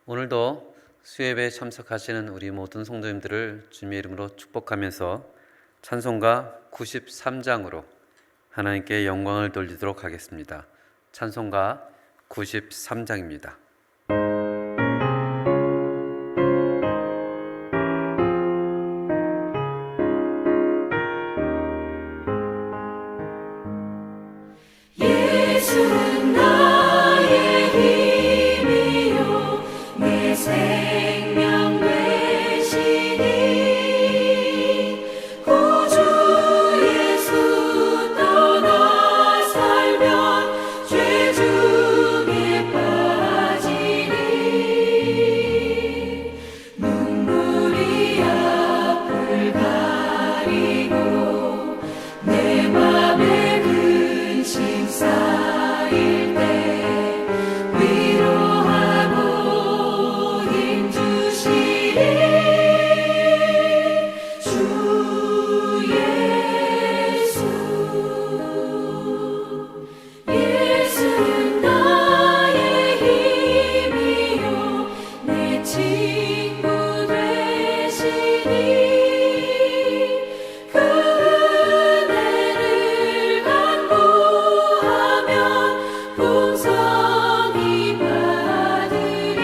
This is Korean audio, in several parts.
오늘도 수예배에 참석하시는 우리 모든 성도님들을 주님의 이름으로 축복하면서 찬송가 93장으로 하나님께 영광을 돌리도록 하겠습니다. 찬송가 93장입니다. 예수는 나의 힘이요 내 생명 되시니 구주 예수 떠나 살면 죄 중에 빠지니 눈물이 앞을 가리고 내 맘에 근심 쌓일 때 위로하고 힘 주시리 주 예수. 예수는 나의 힘이요 내 친구 되시니 그 은혜를 간구하면 풍성히 받으리.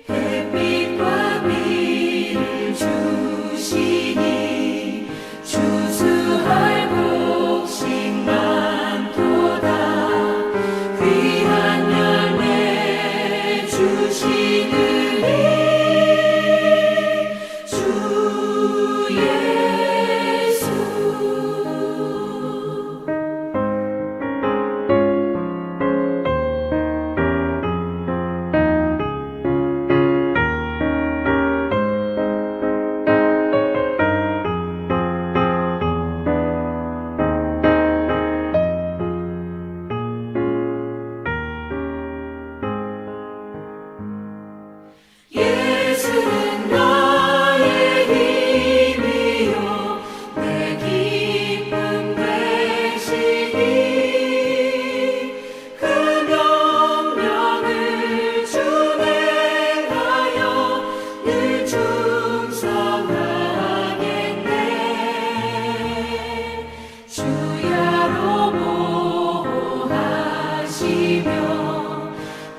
햇빛과 비를 주시니 추수할 곡식 많도다. 귀한 열매 주시느니 주 예수. 예수는 나의 힘이요 내 기쁨 되시니 그 명령을 준행하여 늘 충성하겠네. 주야로 보호하시며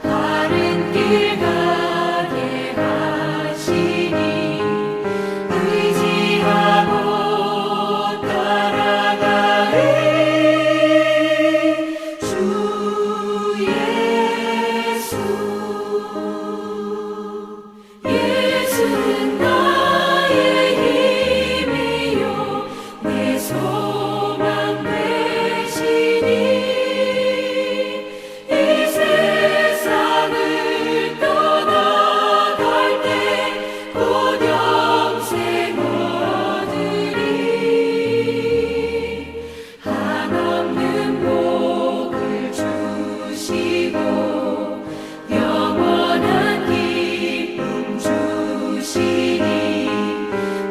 바른 길 가게 하시니 의지하고 따라가리 주 예수. 예수는 나의 힘이요 내 소망 되시니 이 세상을 떠나갈 때 곧 영생 얻으리. 한없는 복을 주시고 영원한 기쁨 주시니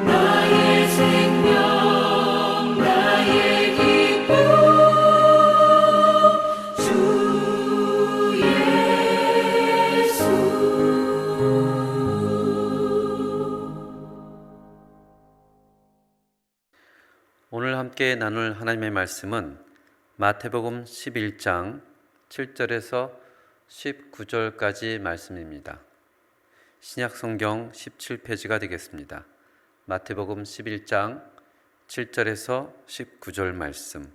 나의 생명 나의 기쁨 주 예수. 오늘 함께 나눌 하나님의 말씀은 마태복음 11장 7절에서 19절까지 말씀입니다. 신약성경 17페이지가 되겠습니다. 마태복음 11장 7절에서 19절 말씀.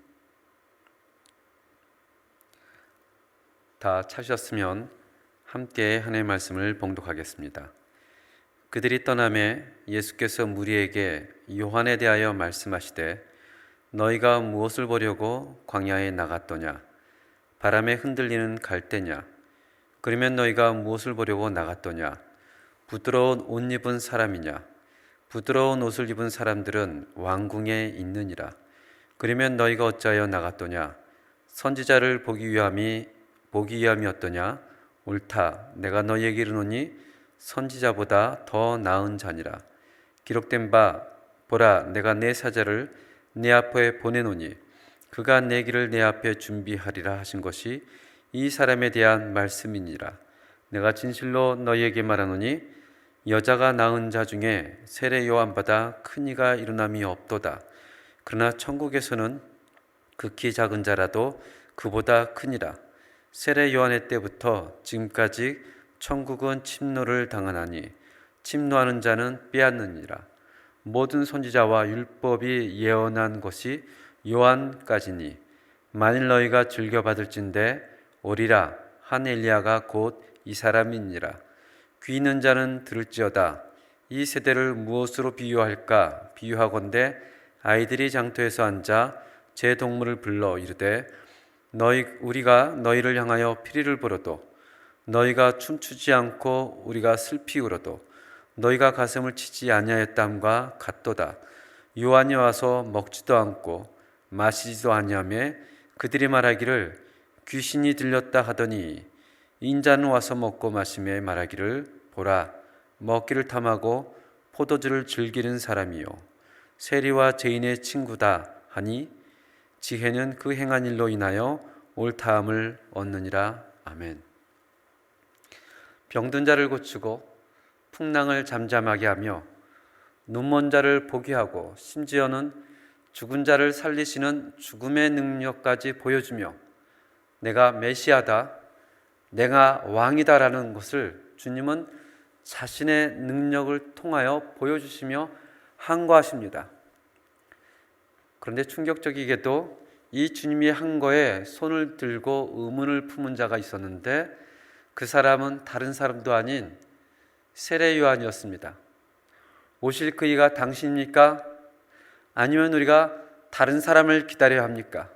다 찾으셨으면 함께 하나님의 말씀을 봉독하겠습니다. 그들이 떠나매 예수께서 무리에게 요한에 대하여 말씀하시되 너희가 무엇을 보려고 광야에 나갔더냐? 바람에 흔들리는 갈대냐? 그러면 너희가 무엇을 보려고 나갔더냐? 부드러운 옷 입은 사람이냐? 부드러운 옷을 입은 사람들은 왕궁에 있느니라. 그러면 너희가 어찌하여 나갔더냐? 선지자를 보기 위함이었더냐? 옳다. 내가 너희에게 이르노니 선지자보다 더 나은 자니라. 기록된 바 보라 내가 내 사자를 내 앞에 보내노니 그가 내 길을 내 앞에 준비하리라 하신 것이 이 사람에 대한 말씀이니라. 내가 진실로 너희에게 말하노니 여자가 낳은 자 중에 세례 요한보다 큰 이가 일어남이 없도다. 그러나 천국에서는 극히 작은 자라도 그보다 크니라. 세례 요한의 때부터 지금까지 천국은 침노를 당하나니 침노하는 자는 빼앗느니라. 모든 선지자와 율법이 예언한 것이 요한까지니 만일 너희가 즐겨받을진대 오리라 한 엘리야가 곧 이 사람이니라. 귀 있는 자는 들을지어다. 이 세대를 무엇으로 비유할까? 비유하건대 아이들이 장터에서 앉아 제 동물을 불러 이르되 우리가 너희를 향하여 피리를 불어도 너희가 춤추지 않고 우리가 슬피 울어도 너희가 가슴을 치지 아니하였담과 같도다. 요한이 와서 먹지도 않고 마시지도 아니하며 그들이 말하기를 귀신이 들렸다 하더니 인자는 와서 먹고 마시며 말하기를 보라 먹기를 탐하고 포도주를 즐기는 사람이요 세리와 죄인의 친구다 하니 지혜는 그 행한 일로 인하여 옳다함을 얻느니라. 아멘. 병든 자를 고치고 풍랑을 잠잠하게 하며 눈먼 자를 보게 하고 심지어는 죽은 자를 살리시는 죽음의 능력까지 보여주며 내가 메시아다, 내가 왕이다라는 것을 주님은 자신의 능력을 통하여 보여주시며 항거하십니다. 그런데 충격적이게도 이 주님이 한 거에 손을 들고 의문을 품은 자가 있었는데 그 사람은 다른 사람도 아닌 세례 요한이었습니다. 오실 그이가 당신입니까? 아니면 우리가 다른 사람을 기다려야 합니까?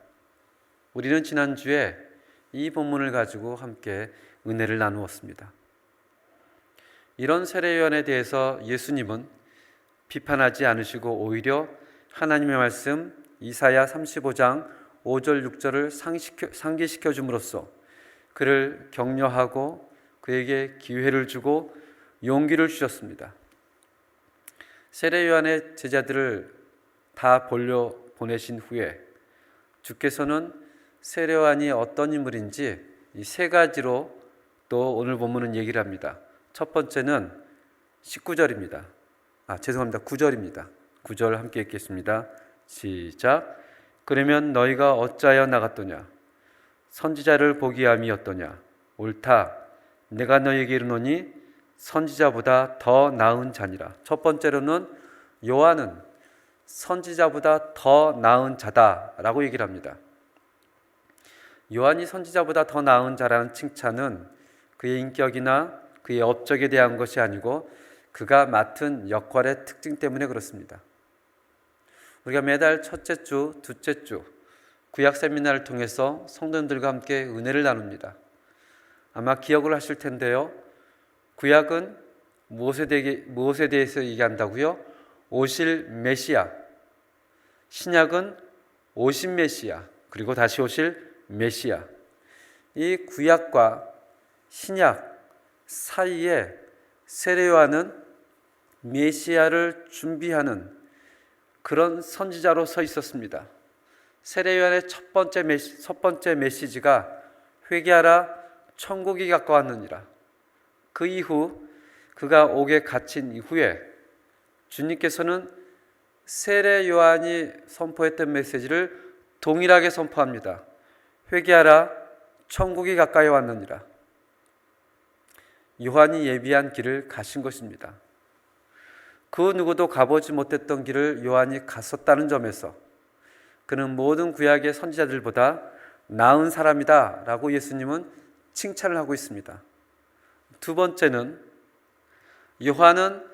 우리는 지난주에 이 본문을 가지고 함께 은혜를 나누었습니다. 이런 세례 요한에 대해서 예수님은 비판하지 않으시고 오히려 하나님의 말씀 이사야 35장 5절 6절을 상기시켜 줌으로써 그를 격려하고 그에게 기회를 주고 용기를 주셨습니다. 세례 요한의 제자들을 다 벌려 보내신 후에 주께서는 세례 요한이 어떤 인물인지 이 세 가지로 또 오늘 본문은 얘기를 합니다. 첫 번째는 19절입니다. 9절입니다. 9절 함께 읽겠습니다. 시작. 그러면 너희가 어찌하여 나갔더냐? 선지자를 보기 함이었더냐? 옳다. 내가 너희에게 이르노니 선지자보다 더 나은 자니라. 첫 번째로는 요한은 선지자보다 더 나은 자다라고 얘기를 합니다. 요한이 선지자보다 더 나은 자라는 칭찬은 그의 인격이나 그의 업적에 대한 것이 아니고 그가 맡은 역할의 특징 때문에 그렇습니다. 우리가 매달 첫째 주, 둘째 주 구약 세미나를 통해서 성도님들과 함께 은혜를 나눕니다. 아마 기억을 하실 텐데요. 구약은 무엇에 대해서 얘기한다고요? 오실 메시아. 신약은 오신 메시아, 그리고 다시 오실 메시아. 이 구약과 신약 사이에 세례 요한은 메시아를 준비하는 그런 선지자로 서 있었습니다. 세례 요한의 첫 번째 메시지가 회개하라 천국이 가까웠느니라. 그 이후 그가 옥에 갇힌 이후에 주님께서는 세례 요한이 선포했던 메시지를 동일하게 선포합니다. 회개하라 천국이 가까이 왔느니라. 요한이 예비한 길을 가신 것입니다. 그 누구도 가보지 못했던 길을 요한이 갔었다는 점에서 그는 모든 구약의 선지자들보다 나은 사람이다 라고 예수님은 칭찬을 하고 있습니다. 두 번째는 요한은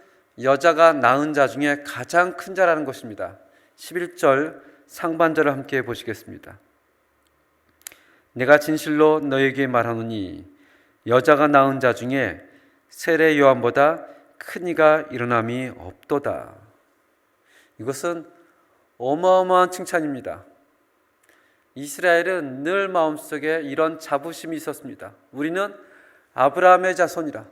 여자가 낳은 자 중에 가장 큰 자라는 것입니다. 11절 상반절을 함께 보시겠습니다. 내가 진실로 너에게 말하노니 여자가 낳은 자 중에 세례 요한보다 큰 이가 일어남이 없도다. 이것은 어마어마한 칭찬입니다. 이스라엘은 늘 마음속에 이런 자부심이 있었습니다. 우리는 아브라함의 자손이라.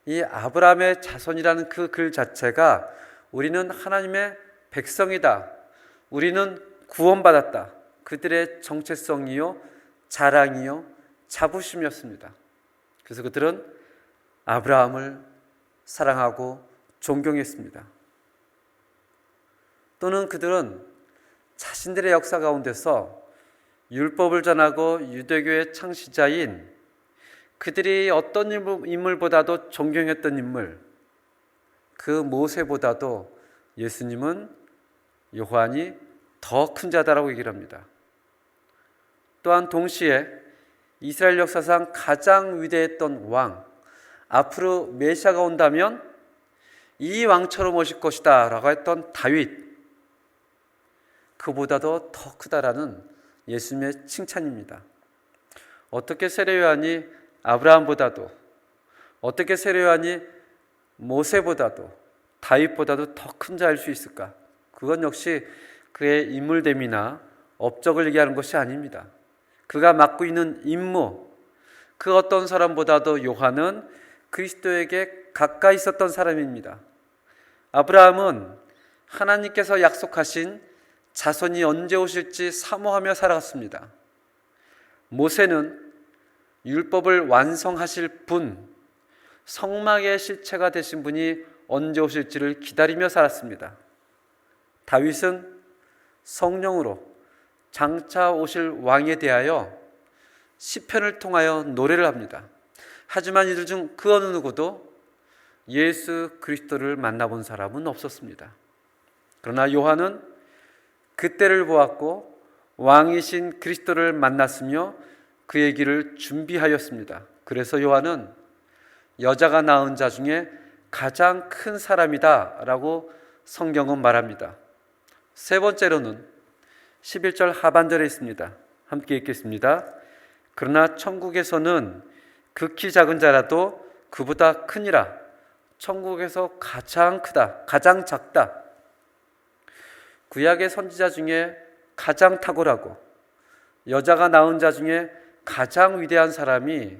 이 아브라함의 자손이라는 그 글 자체가 우리는 하나님의 백성이다. 우리는 구원받았다. 그들의 정체성이요, 자랑이요, 자부심이었습니다. 그래서 그들은 아브라함을 사랑하고 존경했습니다. 또는 그들은 자신들의 역사 가운데서 율법을 전하고 유대교의 창시자인 그들이 어떤 인물보다도 존경했던 인물, 그 모세보다도 예수님은, 요한이 더 큰 자다라고 얘기를 합니다. 또한 동시에 이스라엘 역사상 가장 위대했던 왕, 앞으로 메시아가 온다면 이 왕처럼 오실 것이다 라고 했던 다윗, 그보다도 더 크다라는 예수님의 칭찬입니다. 어떻게 세례 요한이 아브라함보다도, 어떻게 세례 요한이 모세보다도, 다윗보다도 더 큰 자일 수 있을까? 그건 역시 그의 인물됨이나 업적을 얘기하는 것이 아닙니다. 그가 맡고 있는 임무, 그 어떤 사람보다도 요한은 그리스도에게 가까이 있었던 사람입니다. 아브라함은 하나님께서 약속하신 자손이 언제 오실지 사모하며 살아갔습니다. 모세는 율법을 완성하실 분, 성막의 실체가 되신 분이 언제 오실지를 기다리며 살았습니다. 다윗은 성령으로 장차 오실 왕에 대하여 시편을 통하여 노래를 합니다. 하지만 이들 중 그 어느 누구도 예수 그리스도를 만나본 사람은 없었습니다. 그러나 요한은 그때를 보았고 왕이신 그리스도를 만났으며 그의 길을 준비하였습니다. 그래서 요한은 여자가 낳은 자 중에 가장 큰 사람이다 라고 성경은 말합니다. 세 번째로는 11절 하반절에 있습니다. 함께 읽겠습니다. 그러나 천국에서는 극히 작은 자라도 그보다 크니라. 천국에서 가장 크다, 가장 작다. 구약의 선지자 중에 가장 탁월하고 여자가 낳은 자 중에 가장 위대한 사람이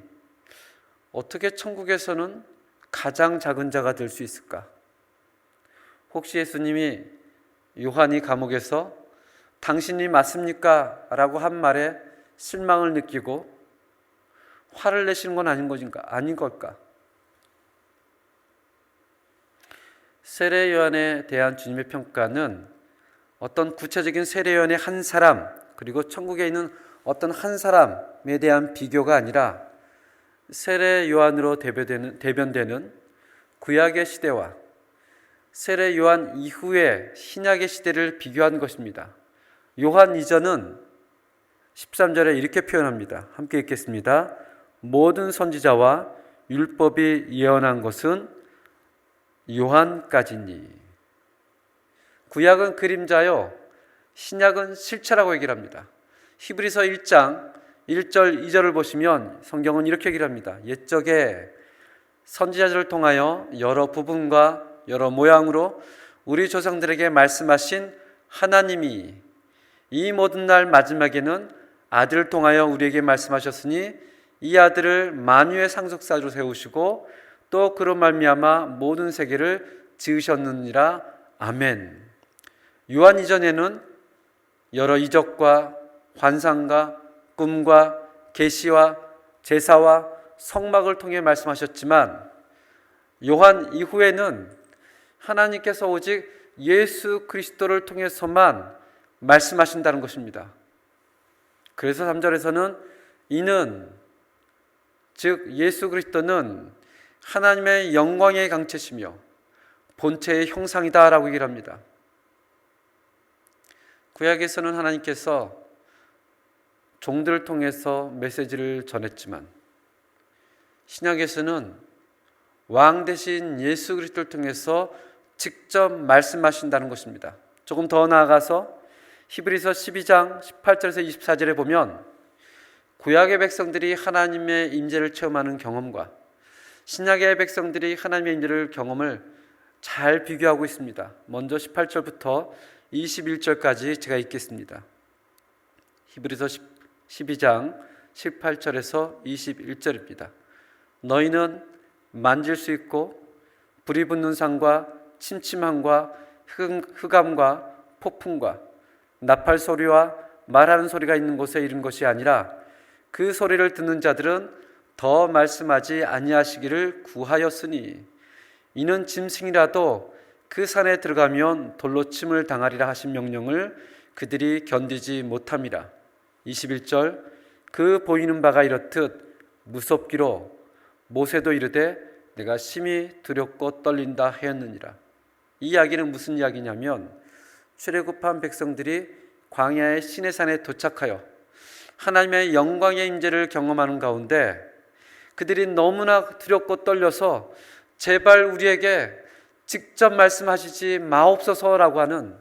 어떻게 천국에서는 가장 작은 자가 될 수 있을까? 혹시 예수님이 요한이 감옥에서 당신이 맞습니까? 라고 한 말에 실망을 느끼고 화를 내시는 건 아닌 걸까? 세례 요한에 대한 주님의 평가는 어떤 구체적인 세례 요한의 한 사람, 그리고 천국에 있는 어떤 한 사람에 대한 비교가 아니라 세례 요한으로 대변되는 구약의 시대와 세례 요한 이후의 신약의 시대를 비교한 것입니다. 요한 이전은 13절에 이렇게 표현합니다. 함께 읽겠습니다. 모든 선지자와 율법이 예언한 것은 요한까지니. 구약은 그림자요, 신약은 실체라고 얘기를 합니다. 히브리서 1장 1절 2절을 보시면 성경은 이렇게 얘기를 합니다. 옛적에 선지자들을 통하여 여러 부분과 여러 모양으로 우리 조상들에게 말씀하신 하나님이 이 모든 날 마지막에는 아들을 통하여 우리에게 말씀하셨으니 이 아들을 만유의 상속자로 세우시고 또 그로 말미암아 모든 세계를 지으셨느니라. 아멘. 요한 이전에는 여러 이적과 환상과 꿈과 계시와 제사와 성막을 통해 말씀하셨지만 요한 이후에는 하나님께서 오직 예수 그리스도를 통해서만 말씀하신다는 것입니다. 그래서 3절에서는 이는 즉 예수 그리스도는 하나님의 영광의 강체시며 본체의 형상이다 라고 얘기를 합니다. 구약에서는 하나님께서 종들을 통해서 메시지를 전했지만 신약에서는 왕 대신 예수 그리스도를 통해서 직접 말씀하신다는 것입니다. 조금 더 나아가서 히브리서 12장 18절에서 24절에 보면 구약의 백성들이 하나님의 임재를 체험하는 경험과 신약의 백성들이 하나님의 임재를 경험을 잘 비교하고 있습니다. 먼저 18절부터 21절까지 제가 읽겠습니다. 히브리서 12장 18절에서 21절입니다. 너희는 만질 수 있고 불이 붙는 산과 침침함과 흑암과 폭풍과 나팔 소리와 말하는 소리가 있는 곳에 이른 것이 아니라 그 소리를 듣는 자들은 더 말씀하지 아니하시기를 구하였으니 이는 짐승이라도 그 산에 들어가면 돌로 침을 당하리라 하신 명령을 그들이 견디지 못함이라. 21절 그 보이는 바가 이렇듯 무섭기로 모세도 이르되 내가 심히 두렵고 떨린다 하였느니라. 이 이야기는 무슨 이야기냐면 출애굽한 백성들이 광야의 시내산에 도착하여 하나님의 영광의 임재를 경험하는 가운데 그들이 너무나 두렵고 떨려서 제발 우리에게 직접 말씀하시지 마옵소서라고 하는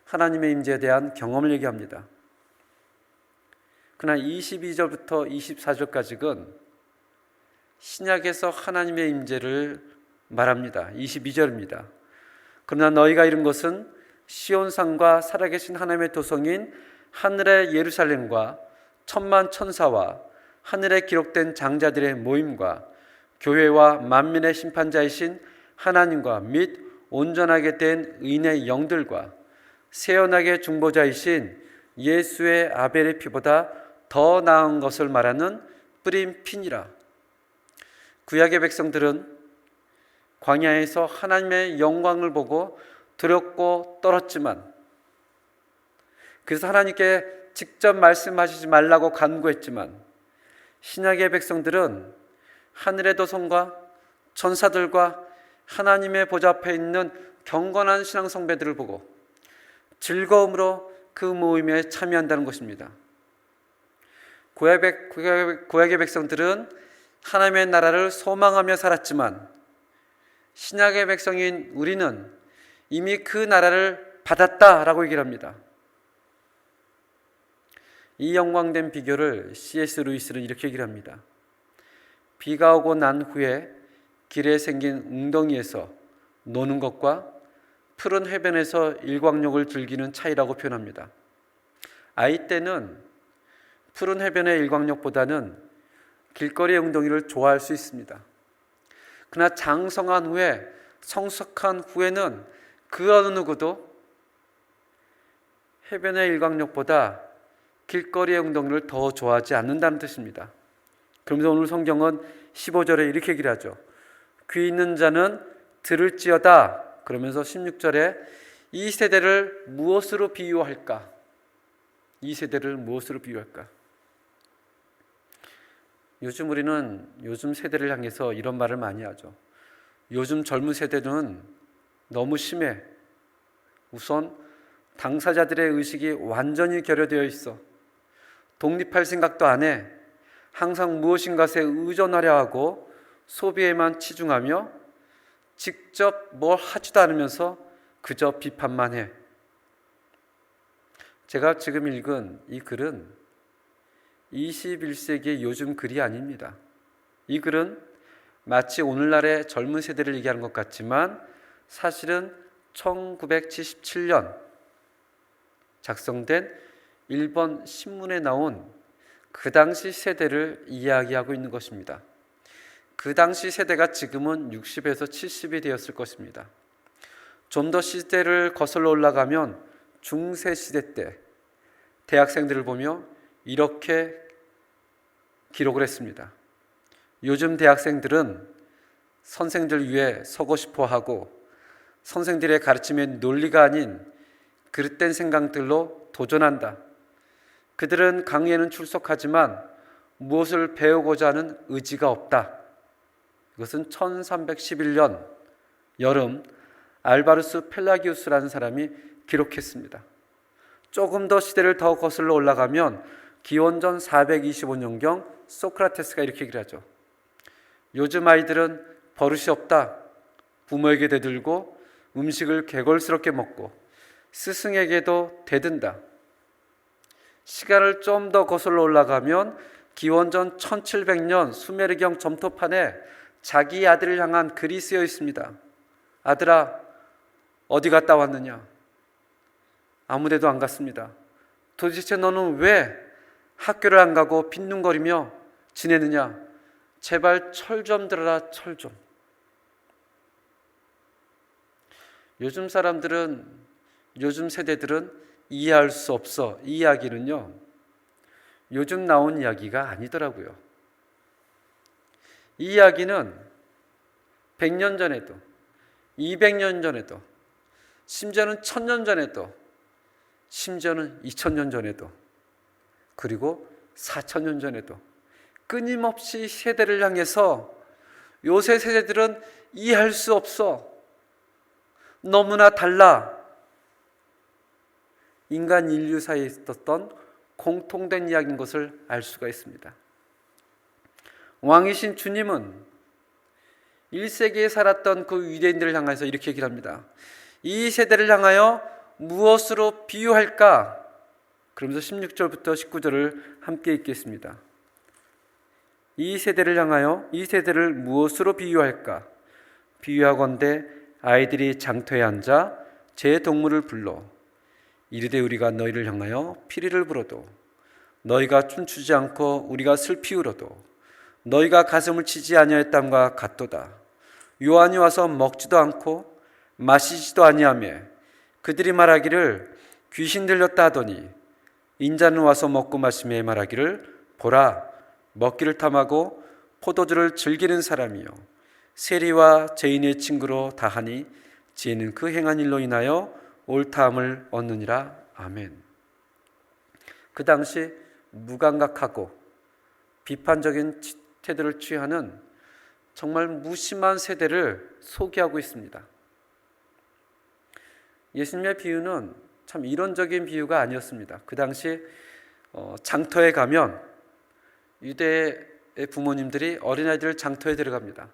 하나님의 임재에 대한 경험을 얘기합니다. 그러나 22절부터 24절까지는 신약에서 하나님의 임재를 말합니다. 22절입니다. 그러나 너희가 이룬 것은 시온산과 살아계신 하나님의 도성인 하늘의 예루살렘과 천만 천사와 하늘에 기록된 장자들의 모임과 교회와 만민의 심판자이신 하나님과 및 온전하게 된 의인의 영들과 세연하게 중보자이신 예수의 아벨의 피보다 더 나은 것을 말하는 뿌린 피니라. 구약의 백성들은 광야에서 하나님의 영광을 보고 두렵고 떨었지만, 그래서 하나님께 직접 말씀하시지 말라고 간구했지만, 신약의 백성들은 하늘의 도성과 천사들과 하나님의 보좌 앞에 있는 경건한 신앙 성배들을 보고 즐거움으로 그 모임에 참여한다는 것입니다. 구약의 백성들은 하나님의 나라를 소망하며 살았지만 신약의 백성인 우리는 이미 그 나라를 받았다라고 얘기를 합니다. 이 영광된 비교를 C.S. 루이스는 이렇게 얘기를 합니다. 비가 오고 난 후에 길에 생긴 웅덩이에서 노는 것과 푸른 해변에서 일광욕을 즐기는 차이라고 표현합니다. 아이 때는 푸른 해변의 일광욕보다는 길거리의 웅덩이를 좋아할 수 있습니다. 그러나 장성한 후에, 성숙한 후에는 그 어느 누구도 해변의 일광욕보다 길거리의 웅덩이를 더 좋아하지 않는다는 뜻입니다. 그러면서 오늘 성경은 15절에 이렇게 얘기를 하죠. 귀 있는 자는 들을지어다. 그러면서 16절에 이 세대를 무엇으로 비유할까? 이 세대를 무엇으로 비유할까? 요즘 우리는 요즘 세대를 향해서 이런 말을 많이 하죠. 요즘 젊은 세대는 너무 심해. 우선 당사자들의 의식이 완전히 결여되어 있어. 독립할 생각도 안 해. 항상 무엇인가에 의존하려 하고 소비에만 치중하며 직접 뭘 하지도 않으면서 그저 비판만 해. 제가 지금 읽은 이 글은 21세기의 요즘 글이 아닙니다. 이 글은 마치 오늘날의 젊은 세대를 얘기하는 것 같지만 사실은 1977년 작성된 일본 신문에 나온 그 당시 세대를 이야기하고 있는 것입니다. 그 당시 세대가 지금은 60에서 70이 되었을 것입니다. 좀 더 시대를 거슬러 올라가면 중세 시대 때 대학생들을 보며 이렇게 기록을 했습니다. 요즘 대학생들은 선생들 위에 서고 싶어 하고 선생들의 가르침에 논리가 아닌 그릇된 생각들로 도전한다. 그들은 강의에는 출석하지만 무엇을 배우고자 하는 의지가 없다. 이것은 1311년 여름 알바루스 펠라기우스라는 사람이 기록했습니다. 조금 더 시대를 더 거슬러 올라가면 기원전 425년경 소크라테스가 이렇게 얘기를 하죠. 요즘 아이들은 버릇이 없다. 부모에게 대들고 음식을 개걸스럽게 먹고 스승에게도 대든다. 시간을 좀 더 거슬러 올라가면 기원전 1700년 수메르경 점토판에 자기 아들을 향한 글이 쓰여 있습니다. 아들아, 어디 갔다 왔느냐? 아무데도 안 갔습니다. 도대체 너는 왜 학교를 안 가고 빈둥거리며 지내느냐? 제발 철 좀 들어라, 철 좀. 요즘 사람들은, 요즘 세대들은 이해할 수 없어. 이 이야기는요, 요즘 나온 이야기가 아니더라고요. 이 이야기는 100년 전에도, 200년 전에도, 심지어는 1000년 전에도, 심지어는 2000년 전에도, 그리고 4000년 전에도 끊임없이 세대를 향해서 요새 세대들은 이해할 수 없어, 너무나 달라, 인간 인류 사이에 있었던 공통된 이야기인 것을 알 수가 있습니다. 왕이신 주님은 1세기에 살았던 그 유대인들을 향해서 이렇게 얘기를 합니다. 이 세대를 향하여 무엇으로 비유할까? 그러면서 16절부터 19절을 함께 읽겠습니다. 이 세대를 향하여 이 세대를 무엇으로 비유할까? 비유하건대 아이들이 장터에 앉아 제 동물을 불러 이르되 우리가 너희를 향하여 피리를 불어도 너희가 춤추지 않고 우리가 슬피 울어도 너희가 가슴을 치지 아니하였담과 같도다. 요한이 와서 먹지도 않고 마시지도 아니하며 그들이 말하기를 귀신 들렸다 하더니 인자는 와서 먹고 마시며 말하기를 보라 먹기를 탐하고 포도주를 즐기는 사람이요 세리와 죄인의 친구로 다하니 지혜는 그 행한 일로 인하여 옳다함을 얻느니라. 아멘. 그 당시 무감각하고 비판적인 태도를 취하는 정말 무심한 세대를 소개하고 있습니다. 예수님의 비유는 참 이론적인 비유가 아니었습니다. 그 당시 장터에 가면 유대의 부모님들이 어린아이들 장터에 들어갑니다.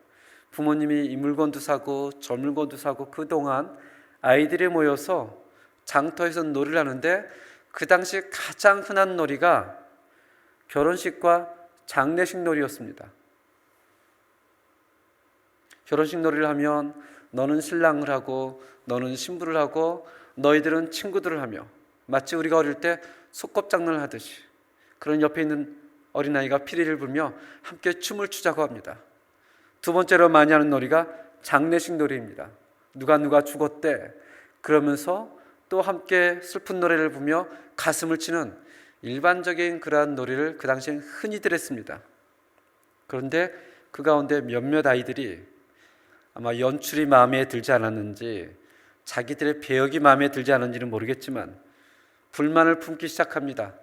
부모님이 이 물건도 사고 저 물건도 사고 그동안 아이들이 모여서 장터에서 놀이를 하는데 그 당시 가장 흔한 놀이가 결혼식과 장례식 놀이였습니다. 결혼식 놀이를 하면 너는 신랑을 하고 너는 신부를 하고 너희들은 친구들을 하며 마치 우리가 어릴 때 소꿉장난을 하듯이 그런 옆에 있는 어린아이가 피리를 불며 함께 춤을 추자고 합니다. 두 번째로 많이 하는 놀이가 장례식 놀이입니다. 누가 죽었대 그러면서 또 함께 슬픈 노래를 부르며 가슴을 치는 일반적인 그러한 놀이를 그 당시엔 흔히들 했습니다. 그런데 그 가운데 몇몇 아이들이 아마 연출이 마음에 들지 않았는지 자기들의 배역이 마음에 들지 않았는지는 모르겠지만 불만을 품기 시작합니다.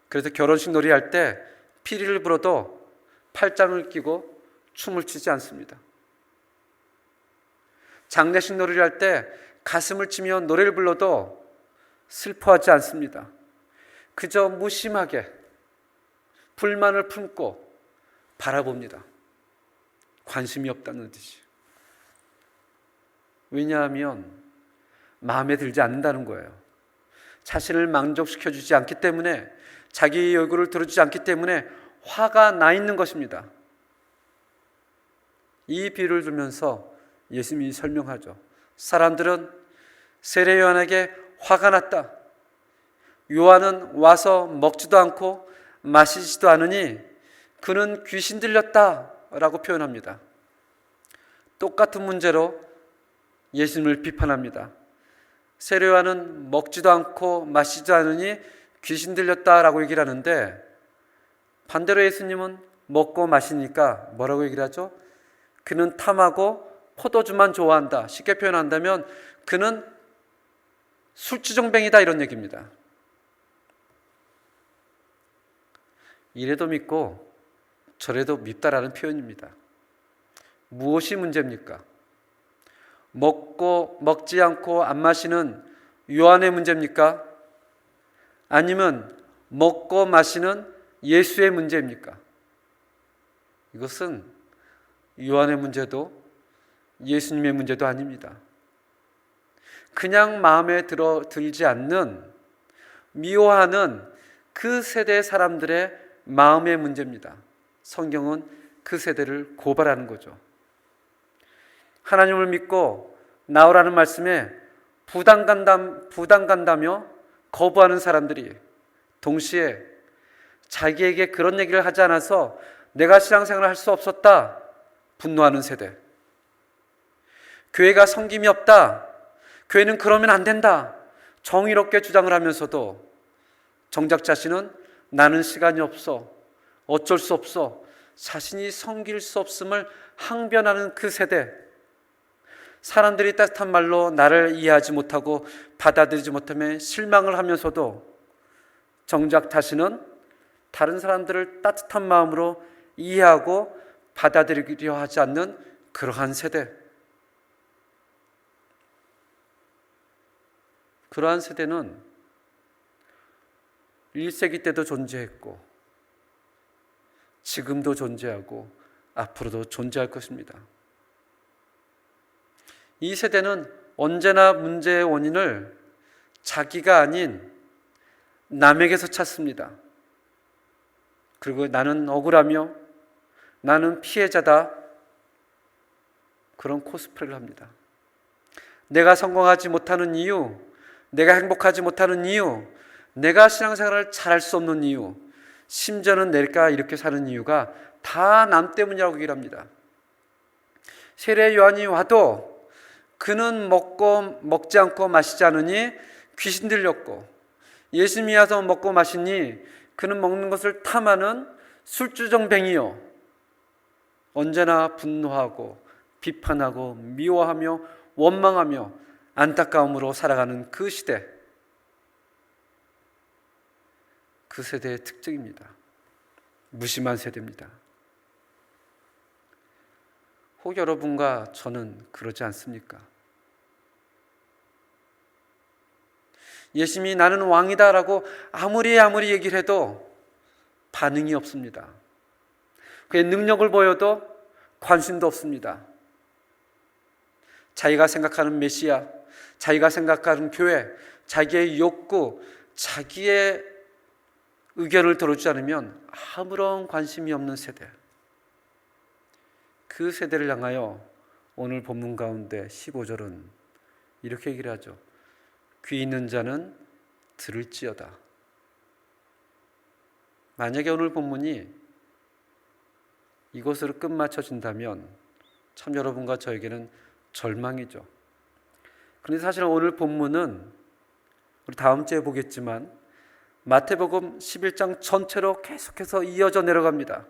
그래서 결혼식 놀이 할 때 피리를 불어도 팔짱을 끼고 춤을 추지 않습니다. 장례식 놀이를 할 때 가슴을 치며 노래를 불러도 슬퍼하지 않습니다. 그저 무심하게 불만을 품고 바라봅니다. 관심이 없다는 듯이. 왜냐하면 마음에 들지 않는다는 거예요. 자신을 만족시켜주지 않기 때문에 자기 요구를 들어주지 않기 때문에 화가 나 있는 것입니다. 이 비유를 들면서 예수님이 설명하죠. 사람들은 세례 요한에게 화가 났다. 요한은 와서 먹지도 않고 마시지도 않으니 그는 귀신 들렸다 라고 표현합니다. 똑같은 문제로 예수님을 비판합니다. 세례 요한은 먹지도 않고 마시지도 않으니 귀신 들렸다라고 얘기를 하는데 반대로 예수님은 먹고 마시니까 뭐라고 얘기를 하죠? 그는 탐하고 포도주만 좋아한다. 쉽게 표현한다면 그는 술주정뱅이다 이런 얘기입니다. 이래도 믿고 저래도 밉다라는 표현입니다. 무엇이 문제입니까? 먹지 않고 안 마시는 요한의 문제입니까? 아니면 먹고 마시는 예수의 문제입니까? 이것은 요한의 문제도 예수님의 문제도 아닙니다. 그냥 마음에 들지 않는 미워하는 그 세대 사람들의 마음의 문제입니다. 성경은 그 세대를 고발하는 거죠. 하나님을 믿고 나오라는 말씀에 부담 간다며 거부하는 사람들이 동시에 자기에게 그런 얘기를 하지 않아서 내가 신앙생활을 할 수 없었다 분노하는 세대. 교회가 섬김이 없다. 교회는 그러면 안 된다. 정의롭게 주장을 하면서도 정작 자신은 나는 시간이 없어. 어쩔 수 없어. 자신이 섬길 수 없음을 항변하는 그 세대, 사람들이 따뜻한 말로 나를 이해하지 못하고 받아들이지 못하며 실망을 하면서도 정작 자신은 다른 사람들을 따뜻한 마음으로 이해하고 받아들이려 하지 않는 그러한 세대. 그러한 세대는 1세기 때도 존재했고 지금도 존재하고 앞으로도 존재할 것입니다. 이 세대는 언제나 문제의 원인을 자기가 아닌 남에게서 찾습니다. 그리고 나는 억울하며 나는 피해자다, 그런 코스프레를 합니다. 내가 성공하지 못하는 이유, 내가 행복하지 못하는 이유, 내가 신앙생활을 잘할 수 없는 이유, 심지어는 내가 이렇게 사는 이유가 다 남 때문이라고 얘기를 합니다. 세례 요한이 와도 그는 먹지 않고 마시지 않으니 귀신 들렸고, 예수님이 와서 먹고 마시니 그는 먹는 것을 탐하는 술주정뱅이요, 언제나 분노하고 비판하고 미워하며 원망하며 안타까움으로 살아가는 그 시대, 그 세대의 특징입니다. 무심한 세대입니다. 혹 여러분과 저는 그러지 않습니까? 예수님이 나는 왕이다 라고 아무리 얘기를 해도 반응이 없습니다. 그의 능력을 보여도 관심도 없습니다. 자기가 생각하는 메시아, 자기가 생각하는 교회, 자기의 욕구, 자기의 의견을 들어주지 않으면 아무런 관심이 없는 세대, 그 세대를 향하여 오늘 본문 가운데 15절은 이렇게 얘기를 하죠. 귀 있는 자는 들을지어다. 만약에 오늘 본문이 이것으로 끝마쳐진다면 참 여러분과 저에게는 절망이죠. 그런데 사실은 오늘 본문은 우리 다음 주에 보겠지만 마태복음 11장 전체로 계속해서 이어져 내려갑니다.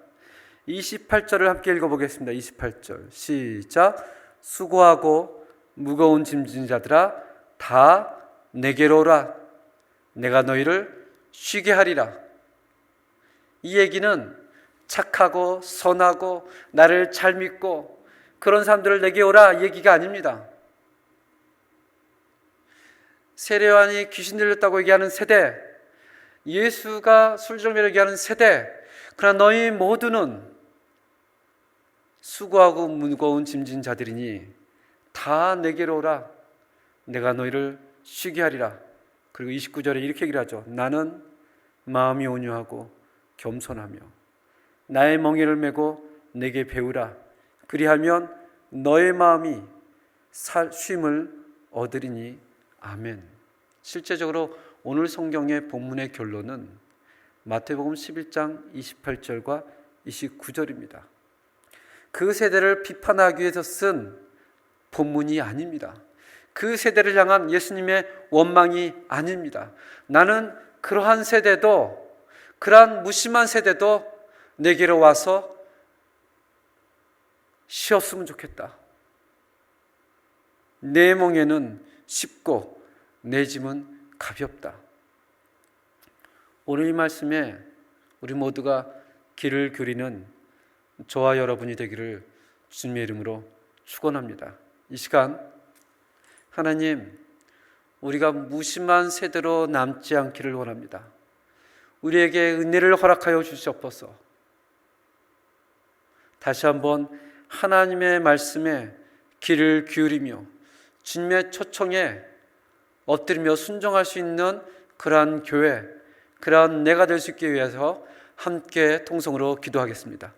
28절을 함께 읽어보겠습니다. 28절 시작. 수고하고 무거운 짐진 자들아 다 내게로 오라. 내가 너희를 쉬게 하리라. 이 얘기는 착하고 선하고 나를 잘 믿고 그런 사람들을 내게 오라 얘기가 아닙니다. 세례 요한이 귀신 들렸다고 얘기하는 세대, 예수가 술주정뱅이라고 얘기하는 세대, 그러나 너희 모두는 수고하고 무거운 짐진 자들이니 다 내게로 오라. 내가 너희를 쉬게 하리라. 그리고 29절에 이렇게 얘기를 하죠. 나는 마음이 온유하고 겸손하며 나의 멍에를 메고 내게 배우라. 그리하면 너의 마음이 쉼을 얻으리니. 아멘. 실제적으로 오늘 성경의 본문의 결론은 마태복음 11장 28절과 29절입니다. 그 세대를 비판하기 위해서 쓴 본문이 아닙니다. 그 세대를 향한 예수님의 원망이 아닙니다. 나는 그러한 세대도, 그러한 무심한 세대도 내게로 와서 쉬었으면 좋겠다. 내 멍에는 쉽고 내 짐은 가볍다. 오늘 이 말씀에 우리 모두가 귀를 기울이는 저와 여러분이 되기를 주님의 이름으로 축원합니다. 이 시간 하나님, 우리가 무심한 세대로 남지 않기를 원합니다. 우리에게 은혜를 허락하여 주시옵소서. 다시 한번 하나님의 말씀에 귀를 기울이며 주님의 초청에 엎드리며 순종할 수 있는 그러한 교회, 그러한 내가 될 수 있기 위해서 함께 통성으로 기도하겠습니다.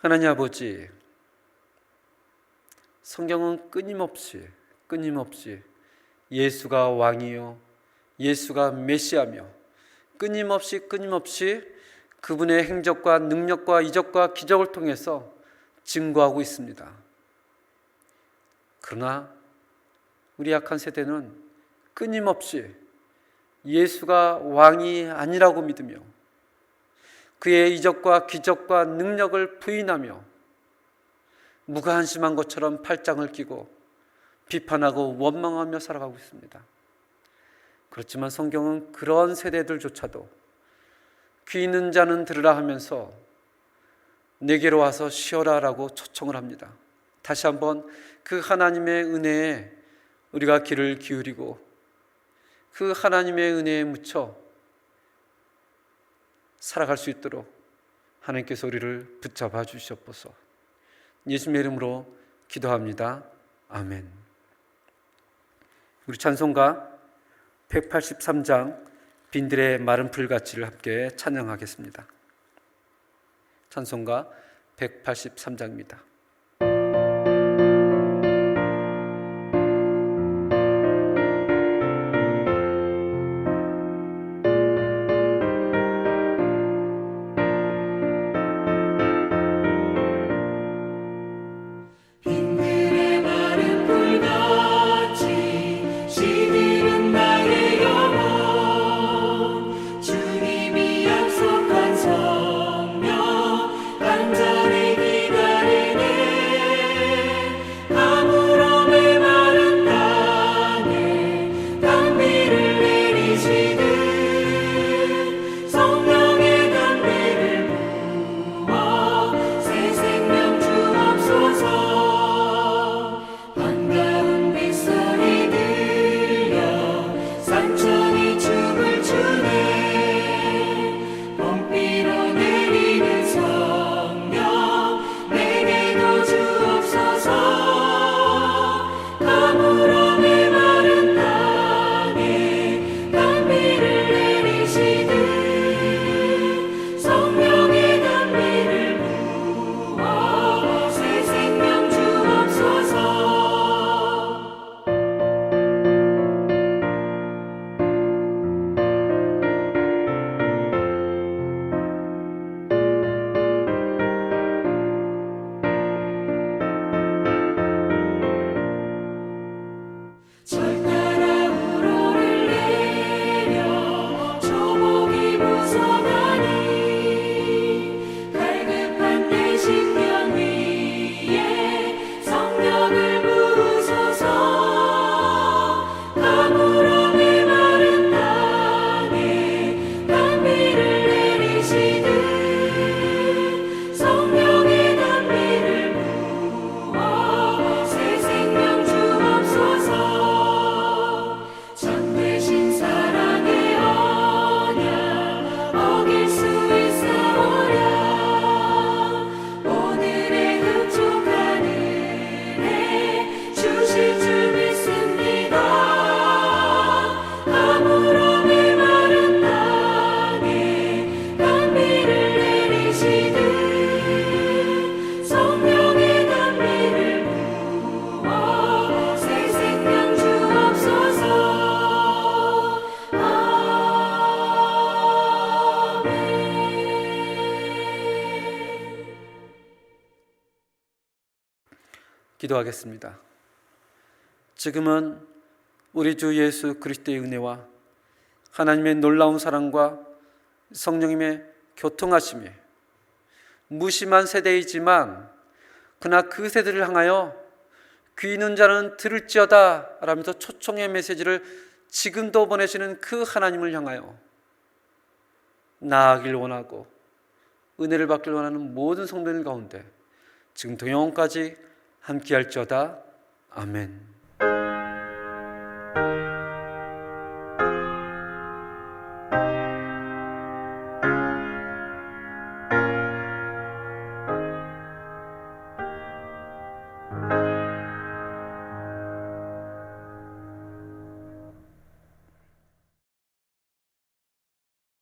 하나님 아버지, 성경은 끊임없이 예수가 왕이요, 예수가 메시아며 끊임없이 그분의 행적과 능력과 이적과 기적을 통해서 증거하고 있습니다. 그러나 우리 약한 세대는 끊임없이 예수가 왕이 아니라고 믿으며 그의 이적과 기적과 능력을 부인하며 무관심한 것처럼 팔짱을 끼고 비판하고 원망하며 살아가고 있습니다. 그렇지만 성경은 그런 세대들조차도 귀 있는 자는 들으라 하면서 내게로 와서 쉬어라 라고 초청을 합니다. 다시 한번 그 하나님의 은혜에 우리가 귀를 기울이고 그 하나님의 은혜에 묻혀 살아갈 수 있도록 하나님께서 우리를 붙잡아 주시옵소서. 예수님의 이름으로 기도합니다. 아멘. 우리 찬송가 183장 빈들의 마른 풀같이를 함께 찬양하겠습니다. 찬송가 183장입니다. 빈들의 마른 풀같이 시들은 나의 영혼 주님이 약속한 성령 간절히 기다리네 가물음의 마른 땅에 단비를 내리시듯 성령의 단비를 부어 새 생명 주옵소서. 반가운 빗소리 들려 산천이 춤을 추네 봄비로 내리는 성령 내게도 주옵소서. 가물음의 마른 땅에 단비를 내리시듯 성령의 단비를 부어 새 생명 주옵소서. 절 따라 우로를 내려 초목이 부서가니 갈급한 내 심령 위에 성령을 부으소서. 가물음의 마른 땅에 단비를 내리시듯 성령의 단비를 부어 새 생명 주옵소서. 참되신 사랑의 언약 어길 수 있사오랴. 오늘의 흡족한 은혜 주실 줄 믿습니다. 가물음의 마른 땅에 단비를 내리시듯 성령의 단비를 부어 새 생명 주옵소서. 기도하겠습니다. 지금은 우리 주 예수 그리스도의 은혜와 하나님의 놀라운 사랑과 성령님의 교통하심이 무심한 세대이지만 그러나 그 세대를 향하여 귀 있는 자는 들을지어다 라면서 초청의 메시지를 지금도 보내시는 그 하나님을 향하여 나아가길 원하고 은혜를 받길 원하는 모든 성도들 가운데 지금부터 영원까지 함께할지어다. 아멘.